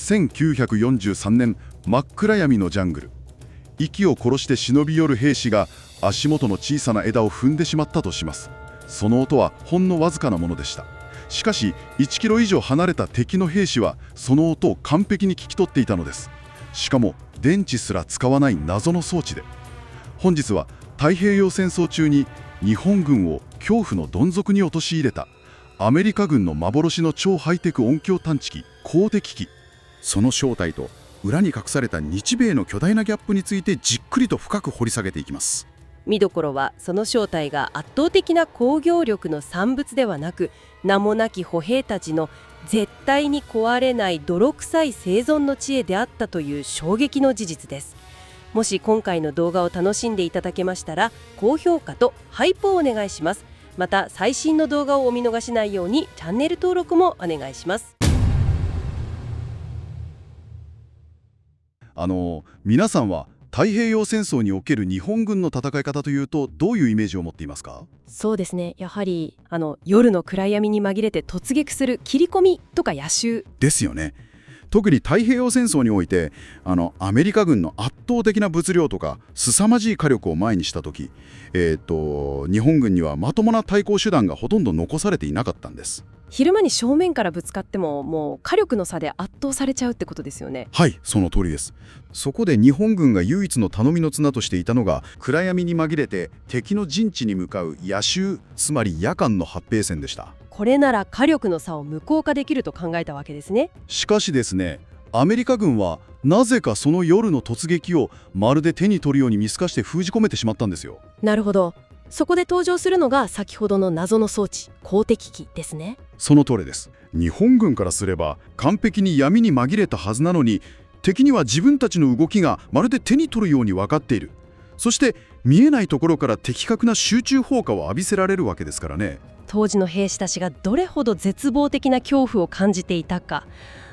1943年、真っ暗闇のジャングル。息を殺して忍び寄る兵士が足元の小さな枝を踏んでしまったとします。その音はほんのわずかなものでした。しかし1キロ以上離れた敵の兵士はその音を完璧に聞き取っていたのです。しかも電池すら使わない謎の装置で。本日は太平洋戦争中に日本軍を恐怖のどん底に陥れたアメリカ軍の幻の超ハイテク音響探知機、光敵機。その正体と裏に隠された日米の巨大なギャップについてじっくりと深く掘り下げていきます。見どころはその正体が圧倒的な工業力の産物ではなく、名もなき歩兵たちの絶対に壊れない泥臭い生存の知恵であったという衝撃の事実です。もし今回の動画を楽しんでいただけましたら、高評価とハイプをお願いします。また最新の動画をお見逃しないようにチャンネル登録もお願いします。皆さんは太平洋戦争における日本軍の戦い方というとどういうイメージを持っていますか？そうですね、やはり夜の暗闇に紛れて突撃する切り込みとか野襲ですよね。特に太平洋戦争においてアメリカ軍の圧倒的な物量とか凄まじい火力を前にした時、日本軍にはまともな対抗手段がほとんど残されていなかったんです。昼間に正面からぶつかってももう火力の差で圧倒されちゃうってことですよね。はい、その通りです。そこで日本軍が唯一の頼みの綱としていたのが暗闇に紛れて敵の陣地に向かう夜襲、つまり夜間の発兵戦でした。これなら火力の差を無効化できると考えたわけですね。しかしですね、アメリカ軍はなぜかその夜の突撃をまるで手に取るように見透かして封じ込めてしまったんですよ。なるほど。そこで登場するのが先ほどの謎の装置、光敵機ですね。その通りです。日本軍からすれば完璧に闇に紛れたはずなのに、敵には自分たちの動きがまるで手に取るように分かっている。そして見えないところから的確な集中砲火を浴びせられるわけですからね。当時の兵士たちがどれほど絶望的な恐怖を感じていたか、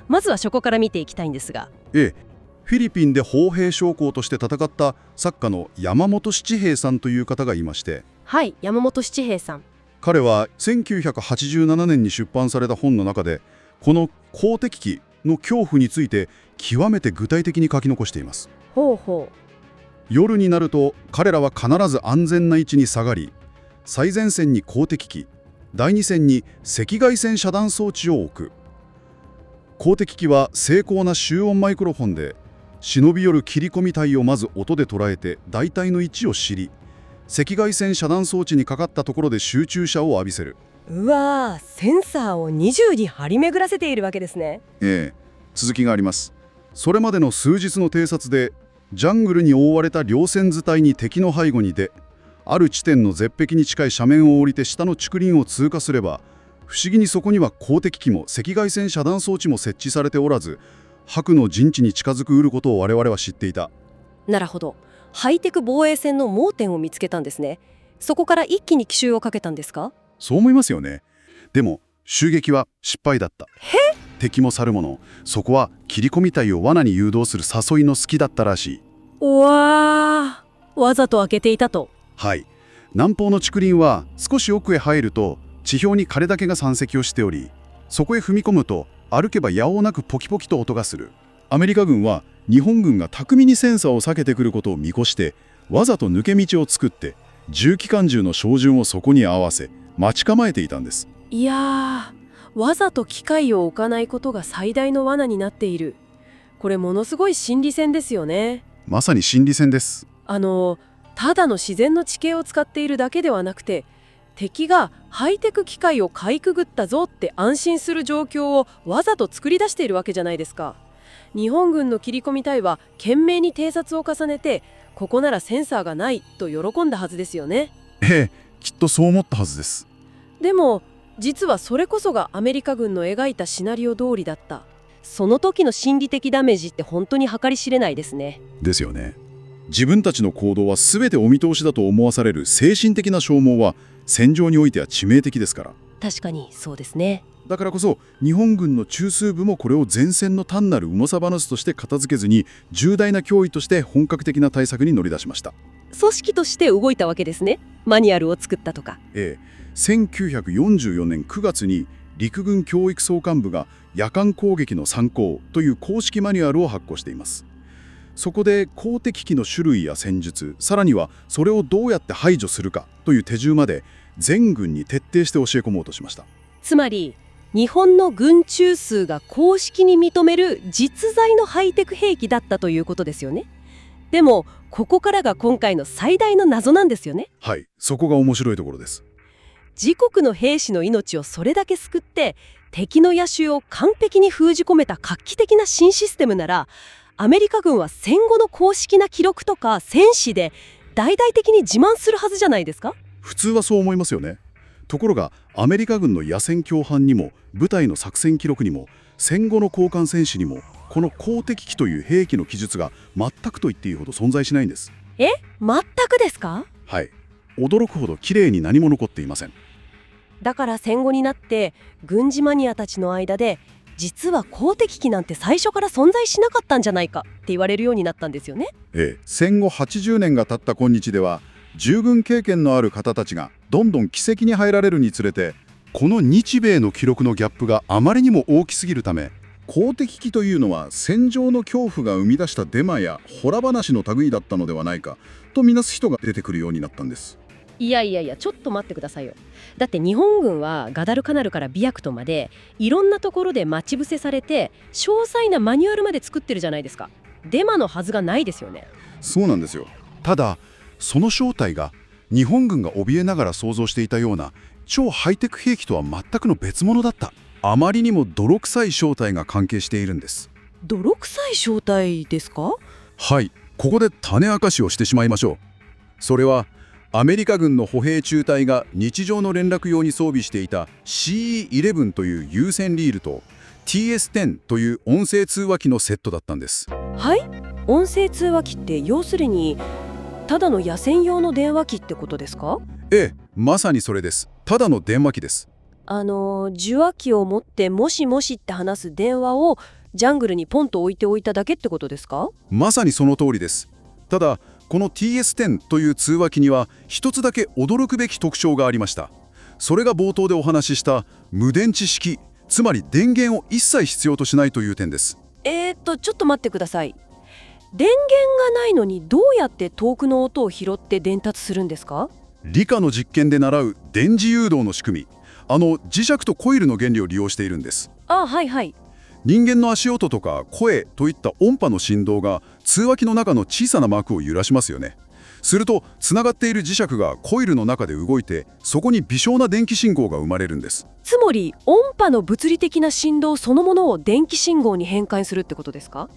まずはそこから見ていきたいんですが。フィリピンで砲兵将校として戦った作家の山本七平さんという方がいまして、はい、山本七平さん。彼は1987年に出版された本の中でこの光敵機の恐怖について極めて具体的に書き残しています。ほうほう。夜になると彼らは必ず安全な位置に下がり、最前線に光敵機、第二線に赤外線遮断装置を置く。光敵機は精巧な集音マイクロフォンで忍び寄る切り込み体をまず音で捉えて大体の位置を知り、赤外線遮断装置にかかったところで集中射を浴びせる。うわー、センサーを二重に張り巡らせているわけですね。続きがあります。それまでの数日の偵察でジャングルに覆われた稜線伝いに敵の背後に出、ある地点の絶壁に近い斜面を降りて下の竹林を通過すれば、不思議にそこには光敵機も赤外線遮断装置も設置されておらず、白の陣地に近づくうることを我々は知っていた。なるほど。ハイテク防衛線の盲点を見つけたんですね。そこから一気に奇襲をかけたんですか？そう思いますよね。でも襲撃は失敗だった。敵も去るもの、そこは切り込み隊を罠に誘導する誘いの隙だったらしい。うわー、わざと開けていたと。はい。南方の竹林は少し奥へ入ると地表に枯れ竹が山積をしており、そこへ踏み込むと歩けばやおうなくポキポキと音がする。アメリカ軍は日本軍が巧みにセンサーを避けてくることを見越してわざと抜け道を作って重機関銃の照準をそこに合わせ待ち構えていたんです。いやー、わざと機械を置かないことが最大の罠になっている。これものすごい心理戦ですよね。まさに心理戦です。ただの自然の地形を使っているだけではなくて、敵がハイテク機械をかいくぐったぞって安心する状況をわざと作り出しているわけじゃないですか。日本軍の切り込み隊は懸命に偵察を重ねて、ここならセンサーがないと喜んだはずですよね。きっとそう思ったはずです。でも実はそれこそがアメリカ軍の描いたシナリオ通りだった。その時の心理的ダメージって本当に計り知れないですね。ですよね。自分たちの行動は全てお見通しだと思わされる精神的な消耗は戦場においては致命的ですから。確かにそうですね。だからこそ日本軍の中枢部もこれを前線の単なる重さ話として片付けずに重大な脅威として本格的な対策に乗り出しました。組織として動いたわけですね。マニュアルを作ったとか。1944年9月に陸軍教育総監部が夜間攻撃の参考という公式マニュアルを発行しています。そこで公的機の種類や戦術、さらにはそれをどうやって排除するかという手順まで全軍に徹底して教え込もうとしました。つまり日本の軍中枢が公式に認める実在のハイテク兵器だったということですよね。でもここからが今回の最大の謎なんですよね。はい、そこが面白いところです。自国の兵士の命をそれだけ救って敵の野手を完璧に封じ込めた画期的な新システムなら、アメリカ軍は戦後の公式な記録とか戦史で大々的に自慢するはずじゃないですか。普通はそう思いますよね。ところがアメリカ軍の野戦共犯にも部隊の作戦記録にも戦後の交換戦史にもこの公的機という兵器の記述が全くと言っていいほど存在しないんです。全くですか？はい、驚くほど綺麗に何も残っていません。だから戦後になって軍事マニアたちの間で実は公的機なんて最初から存在しなかったんじゃないかって言われるようになったんですよね。戦後80年が経った今日では従軍経験のある方たちがどんどん機跡に入られるにつれて、この日米の記録のギャップがあまりにも大きすぎるため、公的機というのは戦場の恐怖が生み出したデマやホラ話の類だったのではないかとみなす人が出てくるようになったんです。いやちょっと待ってくださいよ。だって日本軍はガダルカナルからビアクトまでいろんなところで待ち伏せされて詳細なマニュアルまで作ってるじゃないですか。デマのはずがないですよね。そうなんですよ。ただその正体が日本軍が怯えながら想像していたような超ハイテク兵器とは全くの別物だった。あまりにも泥臭い正体が関係しているんです。泥臭い正体ですか？はい、ここで種明かしをしてしまいましょう。それはアメリカ軍の歩兵中隊が日常の連絡用に装備していた CE-11 という有線リールと TS-10 という音声通話機のセットだったんです。はい、音声通話機って要するにただの野戦用の電話機ってことですか？まさにそれです。ただの電話機です。受話器を持ってもしもしって話す電話をジャングルにポンと置いておいただけってことですか？まさにその通りです。ただこの TS-10 という通話機には一つだけ驚くべき特徴がありました。それが冒頭でお話しした無電池式、つまり電源を一切必要としないという点です。ちょっと待ってください。電源がないのにどうやって遠くの音を拾って伝達するんですか？理科の実験で習う電磁誘導の仕組み、磁石とコイルの原理を利用しているんです。はい。人間の足音とか声といった音波の振動が通話機の中の小さな膜を揺らしますよね。するとつながっている磁石がコイルの中で動いて、そこに微小な電気信号が生まれるんです。つまり音波の物理的な振動そのものを電気信号に変換するってことですか？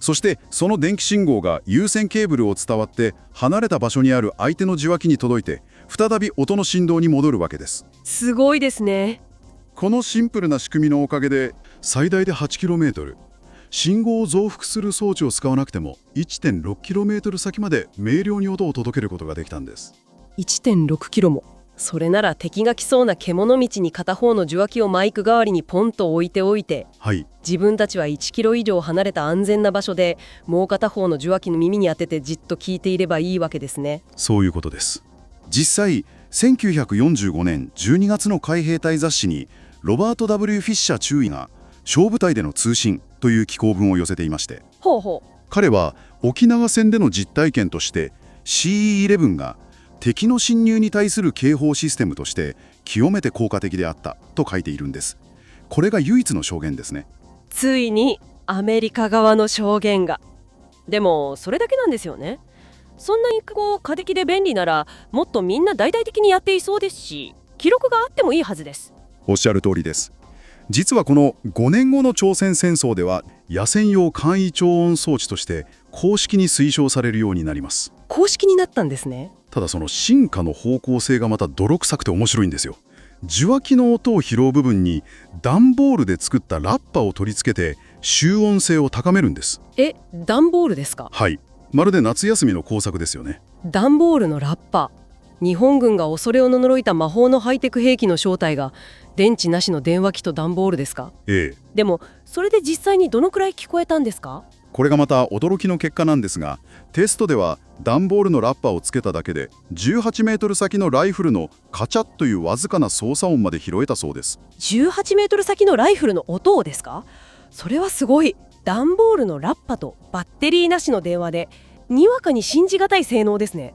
そしてその電気信号が有線ケーブルを伝わって離れた場所にある相手の受話器に届いて再び音の振動に戻るわけです。すごいですね。このシンプルな仕組みのおかげで最大で 8km、 信号を増幅する装置を使わなくても 1.6km 先まで明瞭に音を届けることができたんです。 1.6 キロも。それなら敵が来そうな獣道に片方の受話器をマイク代わりにポンと置いておいて、自分たちは1キロ以上離れた安全な場所でもう片方の受話器の耳に当ててじっと聞いていればいいわけですね。そういうことです。実際1945年12月の海兵隊雑誌にロバート・ W ・フィッシャー中尉が小部隊での通信という寄稿文を寄せていまして、彼は沖縄戦での実体験として CE-11 が敵の侵入に対する警報システムとして極めて効果的であったと書いているんです。これが唯一の証言ですね。ついにアメリカ側の証言が。でもそれだけなんですよね。そんなに過激で便利ならもっとみんな大々的にやっていそうですし、記録があってもいいはずです。おっしゃる通りです。実はこの5年後の朝鮮戦争では野戦用簡易超音装置として公式に推奨されるようになります。公式になったんですね。ただその進化の方向性がまた泥臭くて面白いんですよ。受話器の音を拾う部分に段ボールで作ったラッパを取り付けて集音性を高めるんです。段ボールですか？はい、まるで夏休みの工作ですよね。段ボールのラッパ。日本軍が恐れおののろいた魔法のハイテク兵器の正体が電池なしの電話機と段ボールですか？ええ。でもそれで実際にどのくらい聞こえたんですか？これがまた驚きの結果なんですが、テストでは段ボールのラッパーをつけただけで18メートル先のライフルのカチャッというわずかな操作音まで拾えたそうです。18メートル先のライフルの音をですか？それはすごい。段ボールのラッパとバッテリーなしの電話で、にわかに信じがたい性能ですね。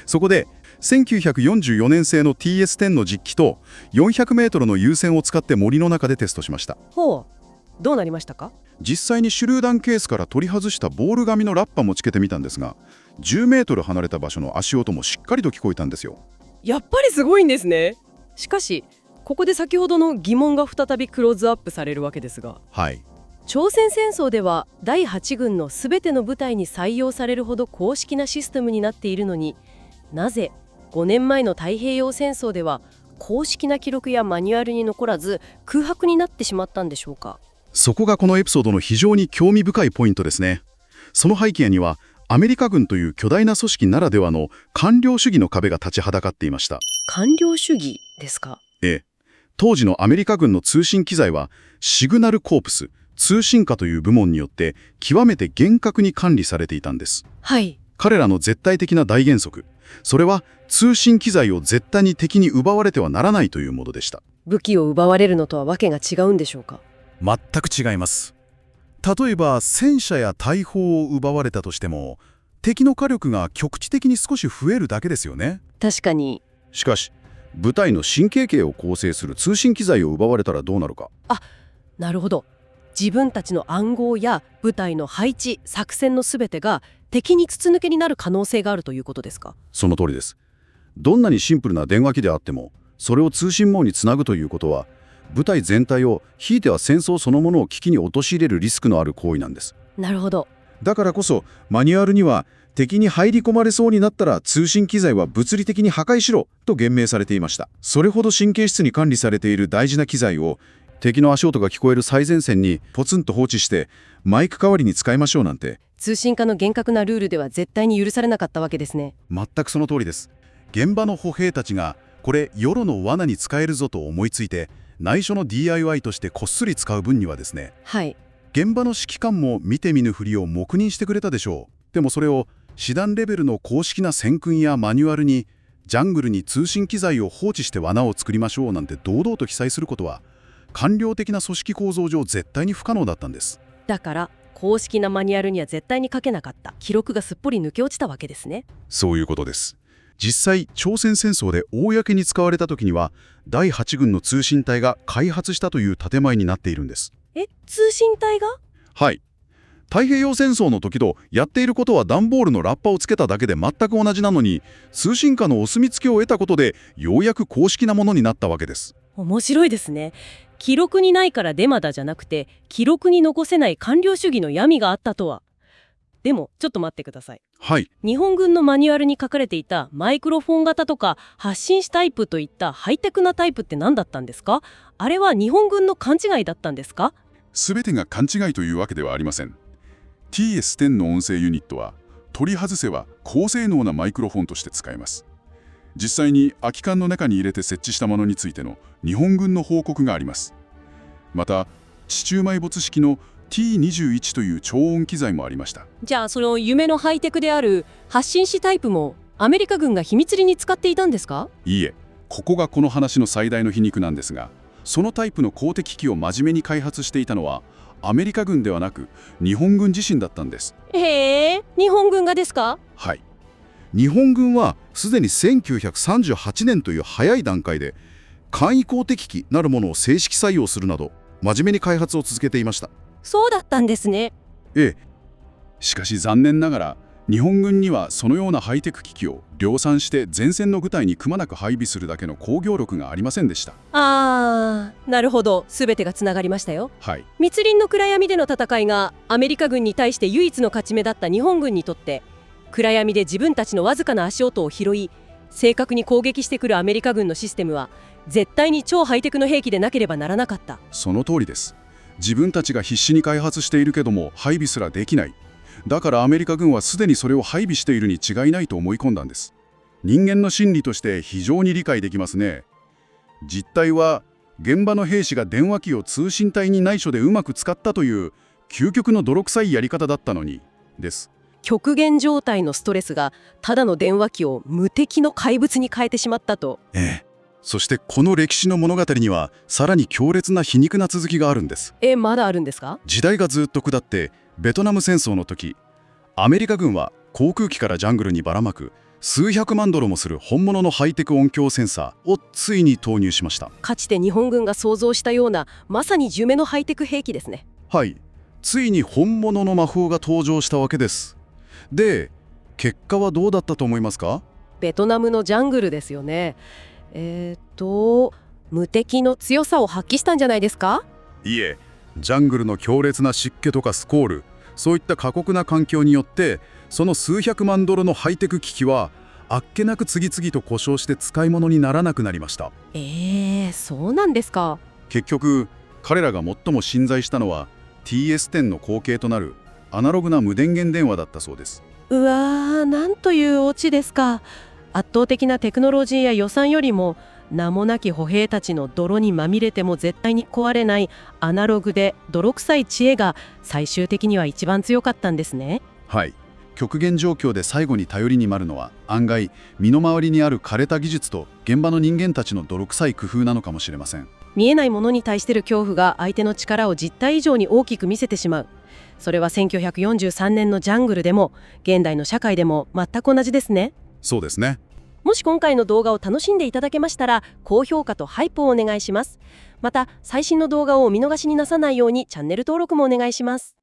そこで1944年製の TS10 の実機と400メートルの有線を使って森の中でテストしました。ほう、どうなりましたか？実際に手榴弾ケースから取り外したボール紙のラッパもつけてみたんですが、10メートル離れた場所の足音もしっかりと聞こえたんですよ。やっぱりすごいんですね。しかしここで先ほどの疑問が再びクローズアップされるわけですが、はい。朝鮮戦争では第8軍のすべての部隊に採用されるほど公式なシステムになっているのに、なぜ5年前の太平洋戦争では公式な記録やマニュアルに残らず空白になってしまったんでしょうか？そこがこのエピソードの非常に興味深いポイントですね。その背景にはアメリカ軍という巨大な組織ならではの官僚主義の壁が立ちはだかっていました。官僚主義ですか？当時のアメリカ軍の通信機材はシグナルコープス、通信課という部門によって極めて厳格に管理されていたんです。はい。彼らの絶対的な大原則、それは通信機材を絶対に敵に奪われてはならないというものでした。武器を奪われるのとはわけが違うんでしょうか？全く違います。例えば戦車や大砲を奪われたとしても、敵の火力が局地的に少し増えるだけですよね。確かに。しかし、部隊の神経系を構成する通信機材を奪われたらどうなるか。なるほど。自分たちの暗号や部隊の配置、作戦のすべてが敵に筒抜けになる可能性があるということですか？その通りです。どんなにシンプルな電話機であっても、それを通信網につなぐということは、部隊全体を、ひいては戦争そのものを危機に陥れるリスクのある行為なんです。なるほど。だからこそマニュアルには、敵に入り込まれそうになったら通信機材は物理的に破壊しろと言明されていました。それほど神経質に管理されている大事な機材を敵の足音が聞こえる最前線にポツンと放置してマイク代わりに使いましょうなんて、通信課の厳格なルールでは絶対に許されなかったわけですね。全くその通りです。現場の歩兵たちがこれヨロの罠に使えるぞと思いついて内緒の DIY としてこっそり使う分にはですね、はい。現場の指揮官も見て見ぬふりを黙認してくれたでしょう。でもそれを師団レベルの公式な戦訓やマニュアルにジャングルに通信機材を放置して罠を作りましょうなんて堂々と記載することは官僚的な組織構造上絶対に不可能だったんです。だから公式なマニュアルには絶対に書けなかった。記録がすっぽり抜け落ちたわけですね。そういうことです。実際朝鮮戦争で公に使われた時には第8軍の通信隊が開発したという建前になっているんです。通信隊が？はい。太平洋戦争の時とやっていることは段ボールのラッパをつけただけで全く同じなのに、通信課のお墨付きを得たことでようやく公式なものになったわけです。面白いですね。記録にないからデマだじゃなくて、記録に残せない官僚主義の闇があったとは。でもちょっと待ってください。はい。日本軍のマニュアルに書かれていたマイクロフォン型とか発信子タイプといったハイテクなタイプって何だったんですか？あれは日本軍の勘違いだったんですか？全てが勘違いというわけではありません。TS10 の音声ユニットは取り外せば高性能なマイクロフォンとして使えます。実際に空き缶の中に入れて設置したものについての日本軍の報告があります。また地中埋没式の T21 という超音機材もありました。じゃあその夢のハイテクである発信子タイプもアメリカ軍が秘密裏に使っていたんですか？いいえ、ここがこの話の最大の皮肉なんですが、そのタイプの公的機器を真面目に開発していたのはアメリカ軍ではなく日本軍自身だったんです。へえ、日本軍がですか？はい。日本軍はすでに1938年という早い段階で簡易公的機なるものを正式採用するなど真面目に開発を続けていました。そうだったんですね。しかし残念ながら日本軍にはそのようなハイテク機器を量産して前線の部隊にくまなく配備するだけの工業力がありませんでした。なるほど。全てがつながりましたよ。はい。密林の暗闇での戦いがアメリカ軍に対して唯一の勝ち目だった日本軍にとって、暗闇で自分たちのわずかな足音を拾い正確に攻撃してくるアメリカ軍のシステムは絶対に超ハイテクの兵器でなければならなかった。その通りです。自分たちが必死に開発しているけども配備すらできない。だからアメリカ軍はすでにそれを配備しているに違いないと思い込んだんです。人間の心理として非常に理解できますね。実態は現場の兵士が電話機を通信隊に内緒でうまく使ったという究極の泥臭いやり方だったのにです。極限状態のストレスがただの電話機を無敵の怪物に変えてしまったと。そしてこの歴史の物語にはさらに強烈な皮肉な続きがあるんです。まだあるんですか？時代がずっと下ってベトナム戦争の時、アメリカ軍は航空機からジャングルにばらまく数百万ドルもする本物のハイテク音響センサーをついに投入しました。かつて日本軍が想像したようなまさに夢のハイテク兵器ですね。はい、ついに本物の魔法が登場したわけです。で、結果はどうだったと思いますか？ベトナムのジャングルですよね。無敵の強さを発揮したんじゃないですか？いえ、ジャングルの強烈な湿気とかスコール、そういった過酷な環境によってその数百万ドルのハイテク機器はあっけなく次々と故障して使い物にならなくなりました。そうなんですか。結局彼らが最も信頼したのは TS10 の後継となるアナログな無電源電話だったそうです。うわー、なんというオチですか。圧倒的なテクノロジーや予算よりも名もなき歩兵たちの泥にまみれても絶対に壊れないアナログで泥臭い知恵が最終的には一番強かったんですね。はい、極限状況で最後に頼りになるのは案外身の回りにある枯れた技術と現場の人間たちの泥臭い工夫なのかもしれません。見えないものに対しての恐怖が相手の力を実体以上に大きく見せてしまう。それは1943年のジャングルでも現代の社会でも全く同じですね。そうですね。もし今回の動画を楽しんでいただけましたら高評価とハイプをお願いします。また最新の動画をお見逃しになさないようにチャンネル登録もお願いします。